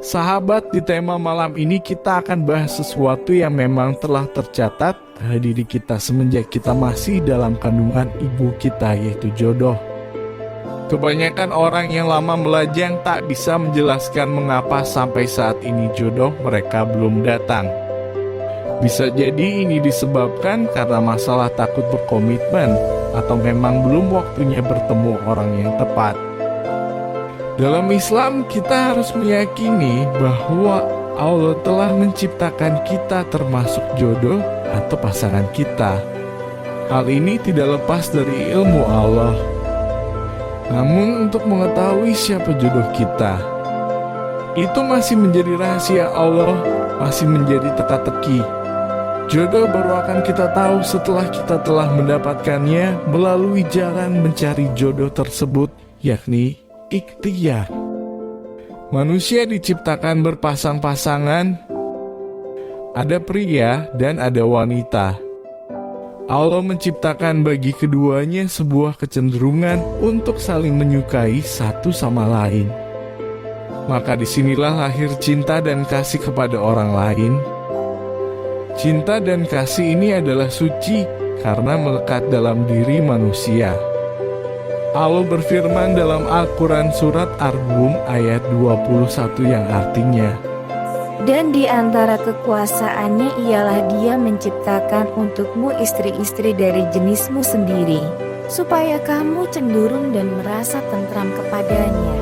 Sahabat, di tema malam ini kita akan bahas sesuatu yang memang telah tercatat pada diri kita semenjak kita masih dalam kandungan ibu kita, yaitu jodoh. Kebanyakan orang yang lama melajang tak bisa menjelaskan mengapa sampai saat ini jodoh mereka belum datang. Bisa jadi ini disebabkan karena masalah takut berkomitmen atau memang belum waktunya bertemu orang yang tepat. Dalam Islam, kita harus meyakini bahwa Allah telah menciptakan kita termasuk jodoh atau pasangan kita. Hal ini tidak lepas dari ilmu Allah. Namun untuk mengetahui siapa jodoh kita, itu masih menjadi rahasia Allah, masih menjadi teka-teki. Jodoh baru akan kita tahu setelah kita telah mendapatkannya melalui jalan mencari jodoh tersebut, yakni ikhtiar. Manusia diciptakan berpasang-pasangan, ada pria dan ada wanita. Allah menciptakan bagi keduanya sebuah kecenderungan untuk saling menyukai satu sama lain. Maka disinilah lahir cinta dan kasih kepada orang lain. Cinta dan kasih ini adalah suci karena melekat dalam diri manusia. Allah berfirman dalam Al-Quran surat Ar-Rum ayat 21 yang artinya, dan di antara kekuasaannya ialah Dia menciptakan untukmu istri-istri dari jenismu sendiri, supaya kamu cenderung dan merasa tentram kepadanya,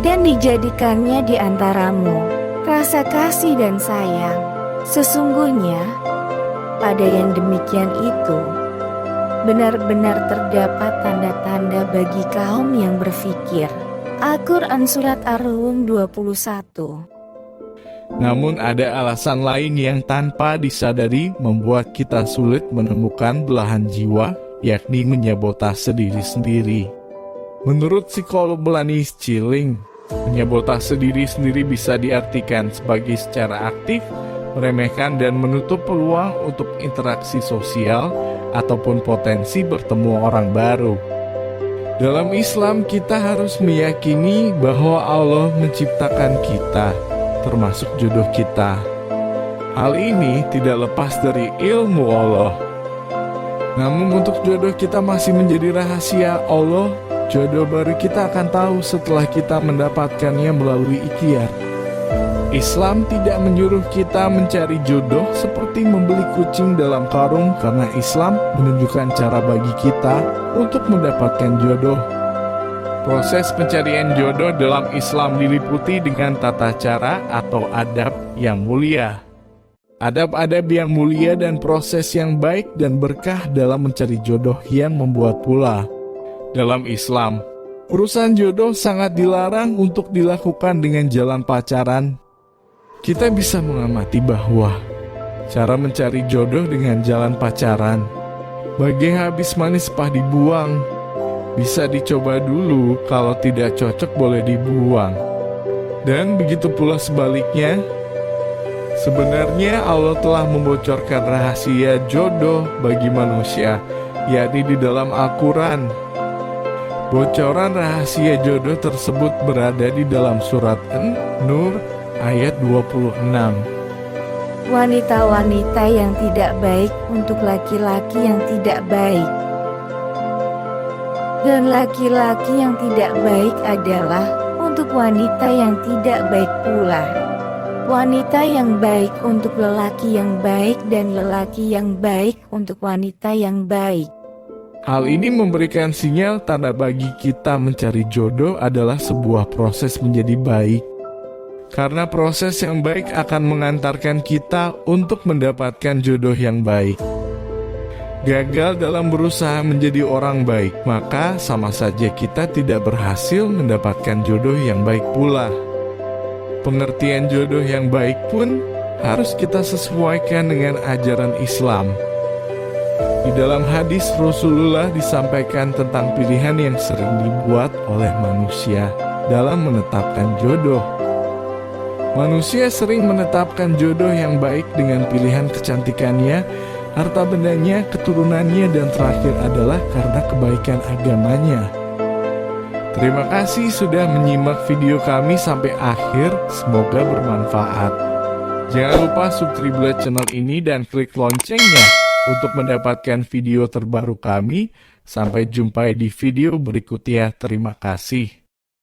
dan dijadikannya di antaramu rasa kasih dan sayang. Sesungguhnya pada yang demikian itu benar-benar terdapat tanda-tanda bagi kaum yang berfikir. Al-Quran Surat Ar-Rum 21. Namun ada alasan lain yang tanpa disadari membuat kita sulit menemukan belahan jiwa, yakni menyabotase diri sendiri. Menurut psikolog Melanie Schilling, menyabotase diri sendiri bisa diartikan sebagai secara aktif meremehkan dan menutup peluang untuk interaksi sosial ataupun potensi bertemu orang baru. Dalam Islam, kita harus meyakini bahwa Allah menciptakan kita, termasuk jodoh kita. Hal ini tidak lepas dari ilmu Allah. Namun untuk jodoh kita masih menjadi rahasia Allah. Jodoh baru kita akan tahu setelah kita mendapatkannya melalui ikhtiar. Islam tidak menyuruh kita mencari jodoh seperti membeli kucing dalam karung, karena Islam menunjukkan cara bagi kita untuk mendapatkan jodoh. Proses pencarian jodoh dalam Islam diliputi dengan tata cara atau adab yang mulia. Adab-adab yang mulia dan proses yang baik dan berkah dalam mencari jodoh yang membuat pula. Dalam Islam, urusan jodoh sangat dilarang untuk dilakukan dengan jalan pacaran. Kita bisa mengamati bahwa cara mencari jodoh dengan jalan pacaran, bagai habis manis pah dibuang. Bisa dicoba dulu, kalau tidak cocok boleh dibuang. Dan begitu pula sebaliknya. Sebenarnya Allah telah membocorkan rahasia jodoh bagi manusia, yakni di dalam Al-Quran. Bocoran rahasia jodoh tersebut berada di dalam surat An-Nur ayat 26. Wanita-wanita yang tidak baik untuk laki-laki yang tidak baik, dan laki-laki yang tidak baik adalah untuk wanita yang tidak baik pula. Wanita yang baik untuk lelaki yang baik, dan lelaki yang baik untuk wanita yang baik. Hal ini memberikan sinyal tanda bagi kita mencari jodoh adalah sebuah proses menjadi baik. Karena proses yang baik akan mengantarkan kita untuk mendapatkan jodoh yang baik. Gagal dalam berusaha menjadi orang baik, maka sama saja kita tidak berhasil mendapatkan jodoh yang baik pula. Pengertian jodoh yang baik pun harus kita sesuaikan dengan ajaran Islam. Di dalam hadis Rasulullah disampaikan tentang pilihan yang sering dibuat oleh manusia dalam menetapkan jodoh. Manusia sering menetapkan jodoh yang baik dengan pilihan kecantikannya, harta bendanya, keturunannya, dan terakhir adalah karena kebaikan agamanya. Terima kasih sudah menyimak video kami sampai akhir, semoga bermanfaat. Jangan lupa subscribe channel ini dan klik loncengnya untuk mendapatkan video terbaru kami. Sampai jumpa di video berikutnya. Terima kasih.